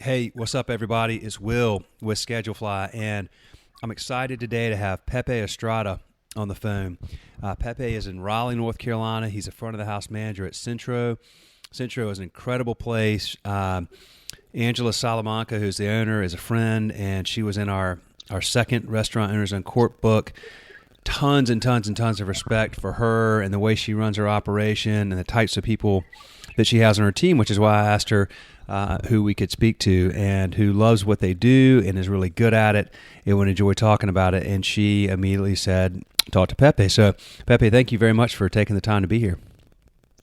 Hey, what's up, everybody? It's Will with Schedulefly, and I'm excited today to have Pepe Estrada on the phone. Pepe is in Raleigh, North Carolina. He's a front of the house manager at Centro. Centro is an incredible place. Angela Salamanca, who's the owner, is a friend, and she was in our second Restaurant Owners on Court book. Tons and tons and tons of respect for her and the way she runs her operation and the types of people that she has on her team, which is why I asked her who we could speak to and who loves what they do and is really good at it and would enjoy talking about it. And she immediately said, talk to Pepe. So, Pepe, thank you very much for taking the time to be here.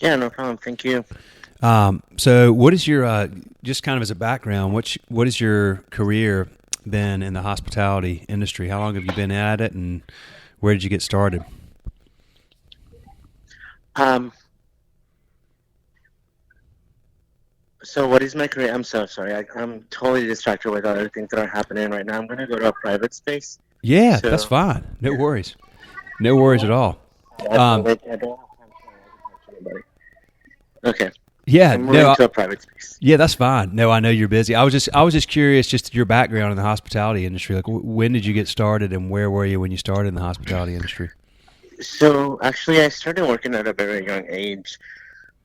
Yeah, no problem. Thank you. So what is your, just kind of as a background, what is your career been in the hospitality industry? How long have you been at it, and where did you get started? Um, so what is my career? I'm so sorry. I'm totally distracted with other things that are happening right now. I'm going to go to a private space. Yeah, that's So, fine. No worries. No worries at all. I Um, don't have time to talk to anybody. Okay. yeah, I'm no, moving to a private space. yeah, that's fine. No, I know you're busy. I was just curious, just your background in the hospitality industry. Like, when did you get started, and where were you when you started in the hospitality industry? So actually, I started working at a very young age.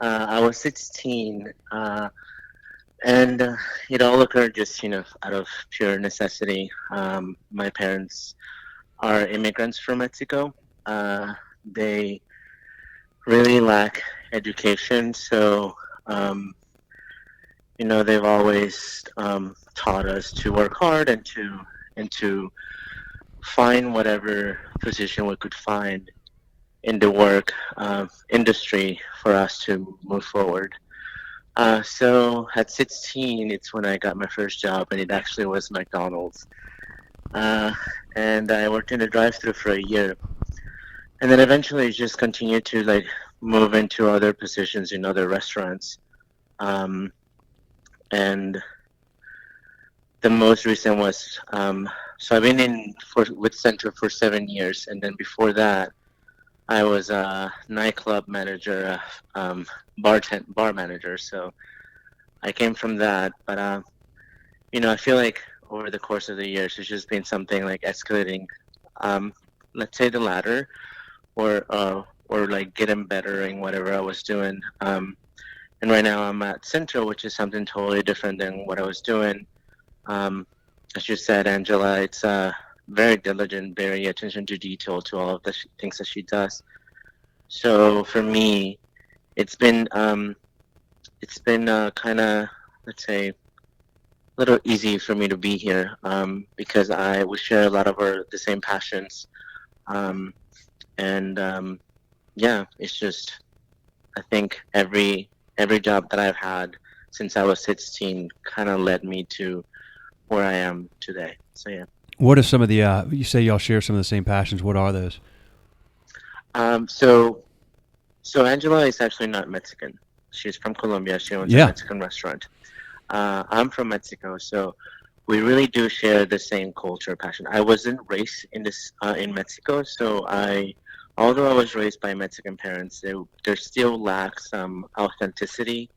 I was 16, and it all occurred just, out of pure necessity. My parents are immigrants from Mexico. They really lack education. So, um, they've always taught us to work hard and to find whatever position we could find in the work industry for us to move forward. So at 16, it's when I got my first job, and it actually was McDonald's. Uh, and I worked in the drive-thru for a year, and then eventually just continued to like move into other positions in other restaurants. Um, and the most recent was so I've been in for with Centro for 7 years, and then before that, I was a nightclub manager, bar manager. So I came from that, but I feel like over the course of the years, it's just been something like escalating. Um, let's say the ladder, or like getting better in whatever I was doing. And right now I'm at Centro, which is something totally different than what I was doing. Um, as you said, Angela, it's very diligent, very attention to detail to all of the things that she does. So for me, it's been kind of, let's say, a little easy for me to be here, because we share a lot of the same passions. Um, and yeah, it's just, I think every job that I've had since I was 16 kind of led me to where I am today. So yeah. What are some of the, you say y'all share some of the same passions. What are those? So Angela is actually not Mexican. She's from Colombia. She owns a Yeah. Mexican restaurant. I'm from Mexico, so we really do share the same culture passion. I wasn't raised in Mexico, so although I was raised by Mexican parents, there still lacks some authenticity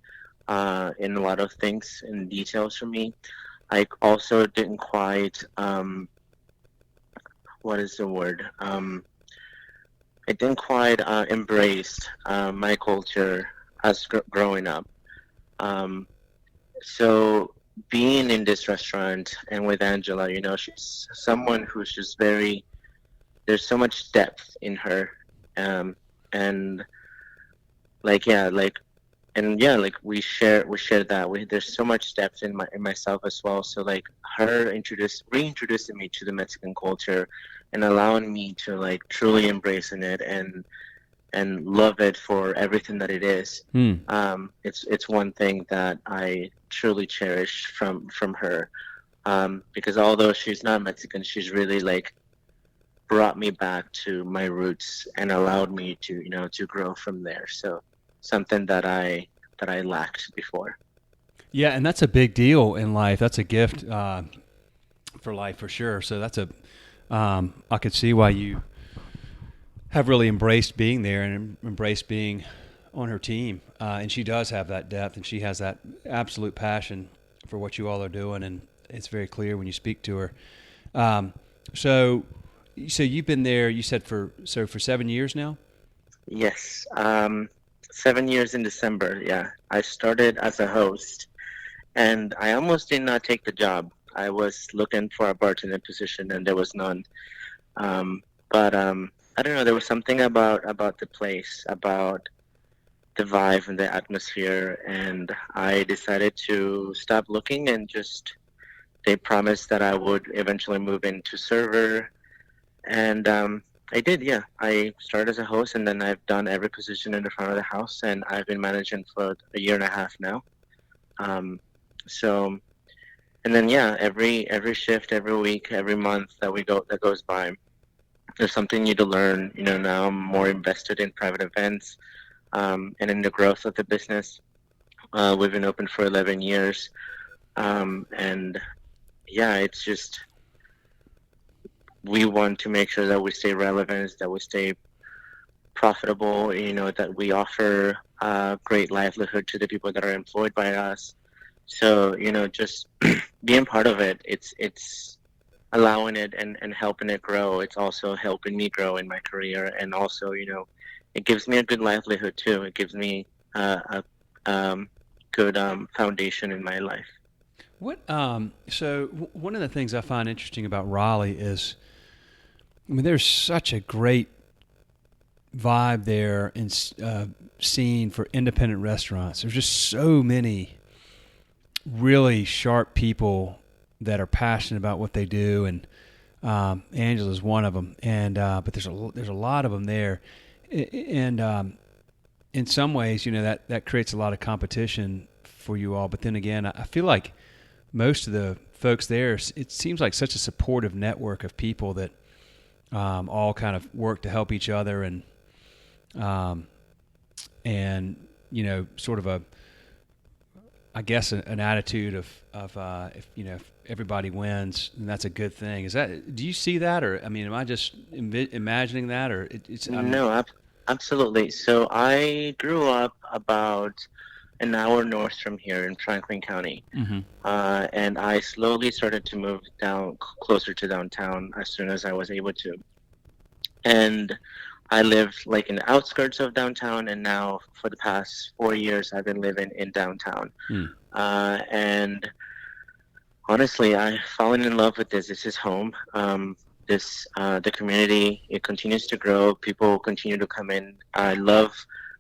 in a lot of things and details for me. I also didn't quite, what is the word? I didn't quite embrace my culture as growing up. Um, so being in this restaurant and with Angela, she's someone who's just there's so much depth in her. Um, and like, yeah, like, and yeah, like we share that. There's so much depth in myself as well. So like her reintroducing me to the Mexican culture and allowing me to like truly embracing it and love it for everything that it is. Hmm. It's one thing that I truly cherish from her, because although she's not Mexican, she's really like brought me back to my roots and allowed me to to grow from there. So something that I lacked before. Yeah, and that's a big deal in life. That's a gift for life for sure. So I could see why you have really embraced being there and embraced being on her team. And she does have that depth, and she has that absolute passion for what you all are doing, and it's very clear when you speak to her. Um, so, so you've been there. You said for 7 years now. Yes. 7 years in December. Yeah. I started as a host, and I almost did not take the job. I was looking for a bartender position, and there was none. But I don't know. There was something about the place, about the vibe and the atmosphere, and I decided to stop looking and just. They promised that I would eventually move into server, and I did. Yeah, I started as a host, and then I've done every position in the front of the house, and I've been managing for a year and a half now. Um, so, and then yeah, every shift, every week, every month that goes by, there's something new to learn. Now I'm more invested in private events, and in the growth of the business. We've been open for 11 years, and yeah, it's just we want to make sure that we stay relevant, that we stay profitable, that we offer great livelihood to the people that are employed by us. So, just being part of it, it's allowing it and helping it grow. It's also helping me grow in my career. And also, it gives me a good livelihood too. It gives me a good foundation in my life. One of the things I find interesting about Raleigh is, I mean, there's such a great vibe there and scene for independent restaurants. There's just so many really sharp people that are passionate about what they do, and Angela's one of them. And but there's a lot of them there, and in some ways, that creates a lot of competition for you all. But then again, I feel like most of the folks there, it seems like such a supportive network of people that all kind of work to help each other, and sort of I guess an attitude of if everybody wins, then that's a good thing. Do you see that, or I mean, am I just imagining that, or it's No, absolutely. So I grew up about an hour north from here in Franklin County. Mm-hmm. And I slowly started to move down closer to downtown as soon as I was able to. And I lived like in the outskirts of downtown, and now for the past 4 years, I've been living in downtown. And honestly, I've fallen in love with this. This is home. The community, it continues to grow. People continue to come in. I love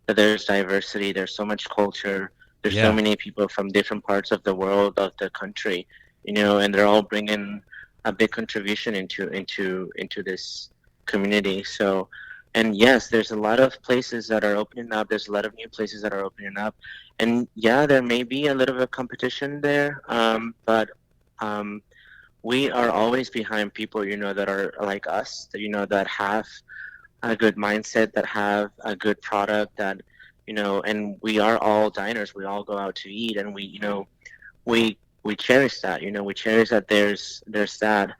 that there's diversity. There's so much culture. There's so many people from different parts of the world, of the country, and they're all bringing a big contribution into this community. So, and yes, there's a lot of places that are opening up. There's a lot of new places that are opening up, and yeah, there may be a little bit of competition there, but we are always behind people, that are like us, that have a good mindset, that have a good product, that and we are all diners. We all go out to eat, and we cherish that. We cherish that there's that.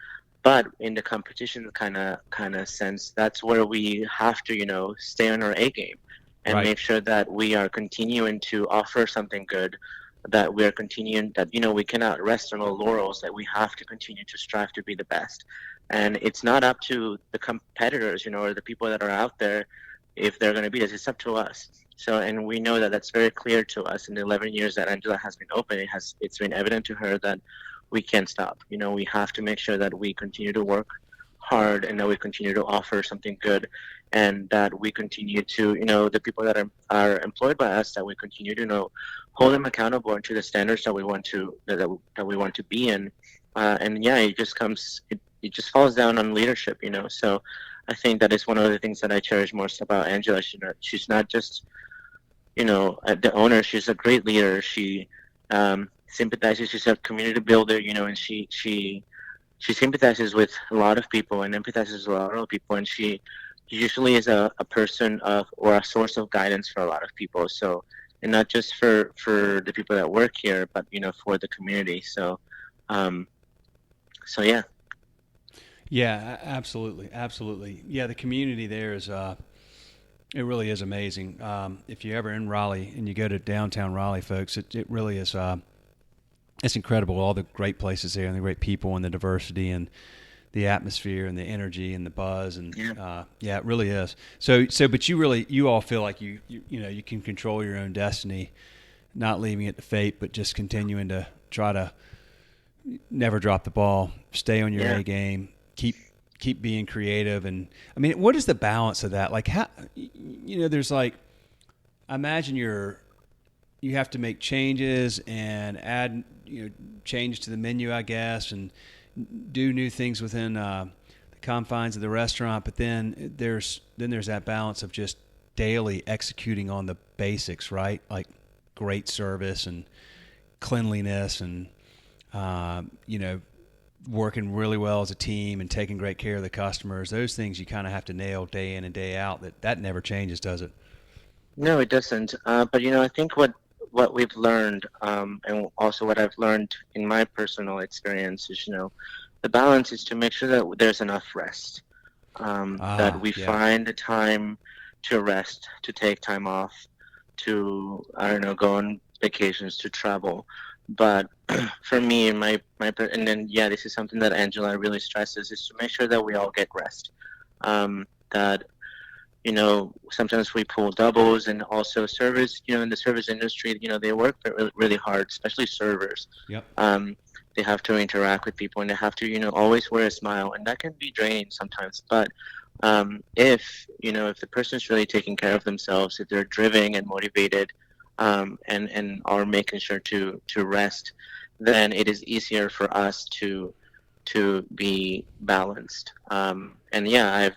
But in the competition kind of sense, that's where we have to stay on our A game and Right. make sure that we are continuing to offer something good, that we are continuing, that we cannot rest on our laurels, that we have to continue to strive to be the best. And it's not up to the competitors, or the people that are out there, if they're going to beat us. It's up to us. So, and we know that that's very clear to us. In the 11 years that Angela has been open, it's been evident to her that we can't stop. We have to make sure that we continue to work hard, and that we continue to offer something good, and that we continue to, the people that are employed by us, that we continue to hold them accountable to the standards that we want to that we want to be in. And yeah, it just falls down on leadership. So I think that is one of the things that I cherish most about Angela. She's not just the owner. She's a great leader. She sympathizes. She's a community builder, and she sympathizes with a lot of people and empathizes with a lot of people, and she usually is a person or a source of guidance for a lot of people. So, and not just for the people that work here, but for the community. So yeah. Yeah, absolutely. Yeah, the community there is it really is amazing. If you're ever in Raleigh and you go to downtown Raleigh, folks, it really is It's incredible, all the great places there and the great people and the diversity and the atmosphere and the energy and the buzz and yeah, it really is. But you all feel like you can control your own destiny, not leaving it to fate, but just continuing to try to never drop the ball, stay on your A game, keep being creative. And I mean, what is the balance of that? Like how, there's like, I imagine you have to make changes and add, changes to the menu, I guess, and do new things within the confines of the restaurant. But then there's that balance of just daily executing on the basics, right? Like great service and cleanliness and, working really well as a team and taking great care of the customers. Those things you kind of have to nail day in and day out. That never changes, does it? No, it doesn't. But I think what we've learned, and also what I've learned in my personal experience is, the balance is to make sure that there's enough rest, that we find the time to rest, to take time off, to, I don't know, go on vacations, to travel. But for me, and then, this is something that Angela really stresses, is to make sure that we all get rest. That, sometimes we pull doubles, and also servers, in the service industry, they work really, really hard, especially servers. Yep. They have to interact with people, and they have to, always wear a smile, and that can be draining sometimes. But if the person's really taking care of themselves, if they're driven and motivated, and are making sure to rest, then it is easier for us to be balanced. The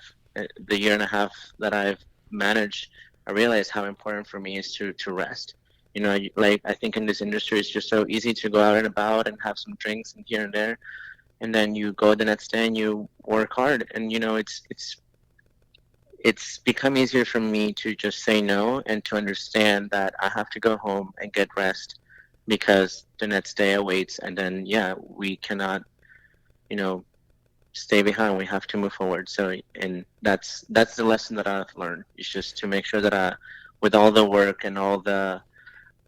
year and a half that I've managed, I realized how important for me is to rest. I think in this industry, it's just so easy to go out and about and have some drinks and here and there, and then you go the next day and you work hard. And it's become easier for me to just say no and to understand that I have to go home and get rest because the next day awaits. And then, we cannot, stay behind. We have to move forward. So, and that's the lesson that I've learned. It's just to make sure that with all the work and all the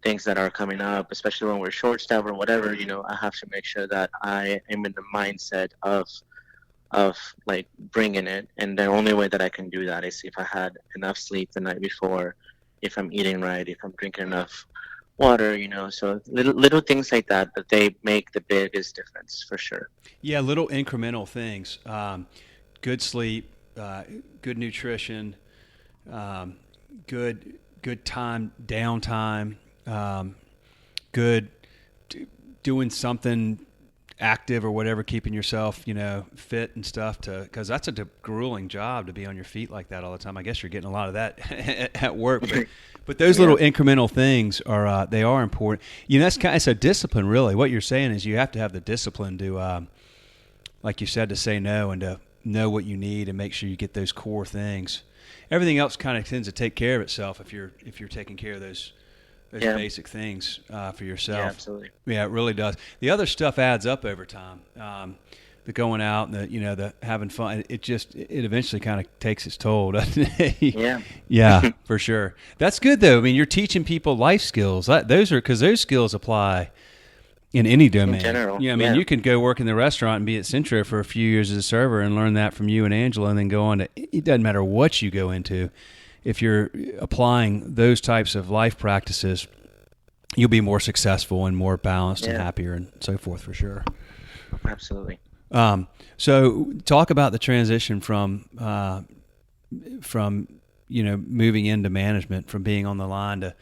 things that are coming up, especially when we're short staffed or whatever, I have to make sure that I am in the mindset of like bringing it. And the only way that I can do that is if I had enough sleep the night before, if I'm eating right, if I'm drinking enough water, so little things like that they make the biggest difference for sure. Yeah, little incremental things. Good sleep, good nutrition, good time, downtime, good doing something active or whatever, keeping yourself, fit and stuff, because that's a grueling job to be on your feet like that all the time. I guess you're getting a lot of that at work, but those little incremental things are they are important. That's it's a discipline, really. What you're saying is you have to have the discipline to, like you said, to say no and to know what you need and make sure you get those core things. Everything else kind of tends to take care of itself if you're taking care of those basic things for yourself. Yeah, absolutely. Yeah, it really does. The other stuff adds up over time. The going out and the having fun, it eventually kind of takes its toll, doesn't it? Yeah. Yeah, for sure. That's good though. I mean, you're teaching people life skills. Those skills apply in any domain. In general. Yeah, I mean, you can go work in the restaurant and be at Centro for a few years as a server and learn that from you and Angela, and then go on to. It doesn't matter what you go into. If you're applying those types of life practices, you'll be more successful and more balanced and happier and so forth, for sure. Absolutely. So talk about the transition from moving into management, from being on the line to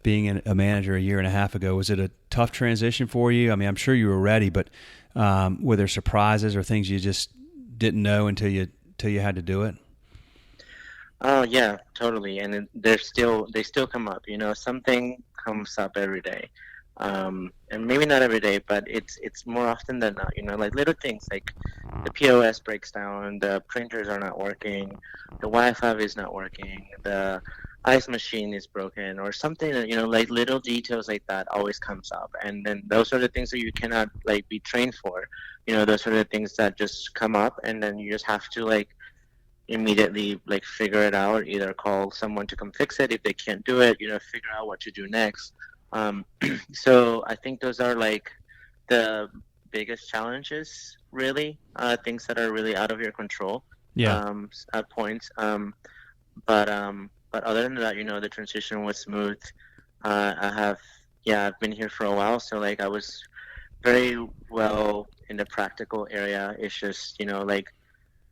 being a manager a year and a half ago. Was it a tough transition for you? I mean, I'm sure you were ready, but were there surprises or things you just didn't know until you had to do it? Oh yeah, totally. And they still come up. Something comes up every day, and maybe not every day, but it's more often than not. Like little things like the POS breaks down, the printers are not working, the Wi-Fi is not working, the ice machine is broken, or something. Like little details like that always comes up, and then those are the things that you cannot like be trained for. Those are the things that just come up, and then you just have to immediately figure it out, either call someone to come fix it if they can't do it, figure out what to do next. So I think those are the biggest challenges, really, things that are really out of your control, Yeah. at points. But other than that, the transition was smooth. I've been here for a while, so like I was very well in the practical area. It's just, like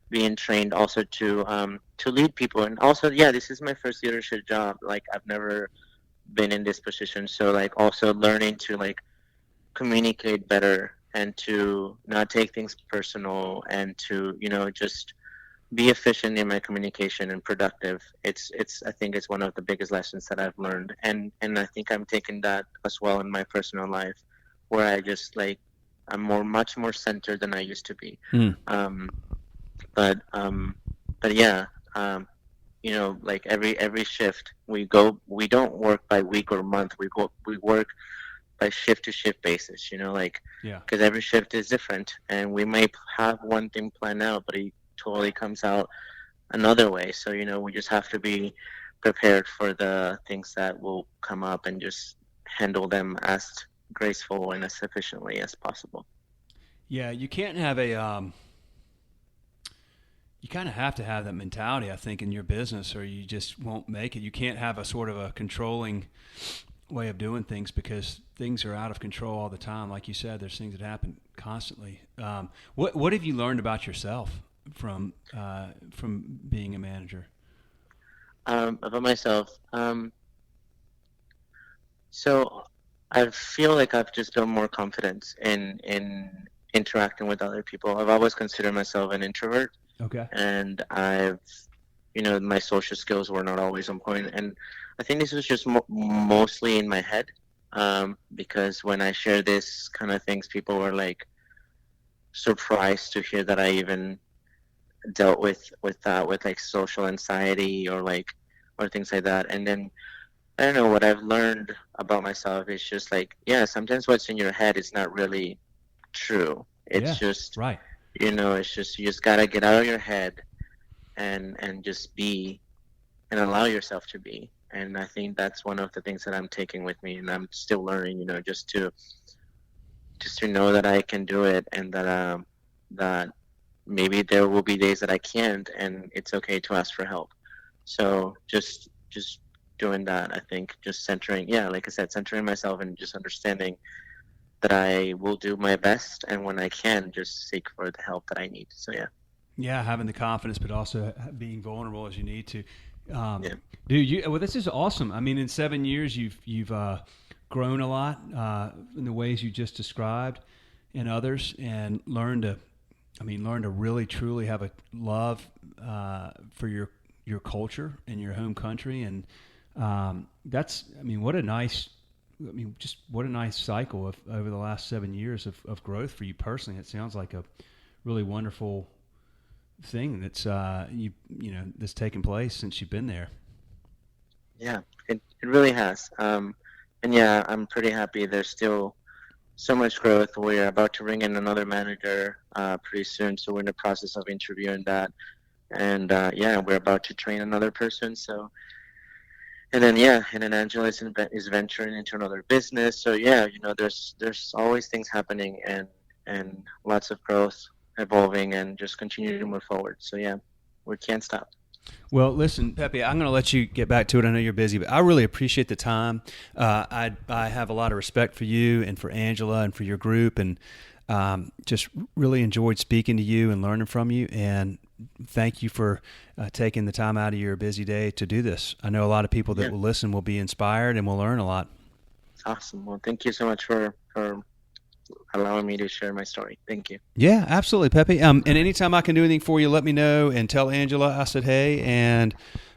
being trained also to lead people, and also, yeah, this is my first leadership job. Like I've never been in this position, so like also learning to like communicate better and to not take things personal and to just be efficient in my communication and productive. It's I think it's one of the biggest lessons that I've learned, and I think I'm taking that as well in my personal life, where I just like I'm much more centered than I used to be. Mm. um but yeah, like every shift we don't work by week or month. We work by shift to shift basis, like, Yeah. because every shift is different, and we might have one thing planned out, but it totally comes out another way. So, we just have to be prepared for the things that will come up and just handle them as graceful and as efficiently as possible. Yeah, you can't have you kind of have to have that mentality, I think, in your business, or you just won't make it. You can't have a sort of a controlling way of doing things because things are out of control all the time. Like you said, there's things that happen constantly. What have you learned about yourself from being a manager? About myself, so I feel like I've just built more confidence in interacting with other people. I've always considered myself an introvert, Okay. and my social skills were not always on point, and I think this was just mostly in my head, because when I share this kind of things, people were like surprised to hear that I even dealt with that, with like social anxiety or things like that. And then I don't know, what I've learned about myself is just like, yeah, sometimes what's in your head is not really true. Yeah. It's just, Right. it's just, you just gotta get out of your head and just be and allow yourself to be. And I think that's one of the things that I'm taking with me, and I'm still learning, just to know that I can do it, and that maybe there will be days that I can't, and it's okay to ask for help. So just doing that, I think, just centering, yeah, like I said, centering myself and just understanding that I will do my best, and when I can, just seek for the help that I need. So yeah. Yeah, having the confidence, but also being vulnerable as you need to. Yeah. Dude, well, this is awesome. I mean, in 7 years, you've grown a lot in the ways you just described, and others, and learned to really truly have a love for your culture and your home country, and just what a nice cycle of over the last 7 years of growth for you personally. It sounds like a really wonderful thing that's that's taken place since you've been there. Yeah, it really has. And yeah, I'm pretty happy. There's still so much growth. We're about to bring in another manager pretty soon, so we're in the process of interviewing that. And yeah, we're about to train another person. So, and then Angela is venturing into another business. So yeah, there's always things happening, and lots of growth, evolving, and just continue to move forward. So yeah, we can't stop. Well, listen, Pepe, I'm going to let you get back to it. I know you're busy, but I really appreciate the time. I have a lot of respect for you and for Angela and for your group, and just really enjoyed speaking to you and learning from you. And thank you for taking the time out of your busy day to do this. I know a lot of people that will listen will be inspired and will learn a lot. Awesome. Well, thank you so much for allowing me to share my story. Thank you. Yeah, absolutely, Pepe. And anytime I can do anything for you, let me know, and tell Angela I said hey. And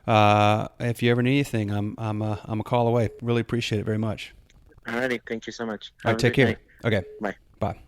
if you ever need anything, I'm a call away. Really appreciate it very much. Alrighty, thank you so much. All right, take care. Night. Okay, Bye. bye.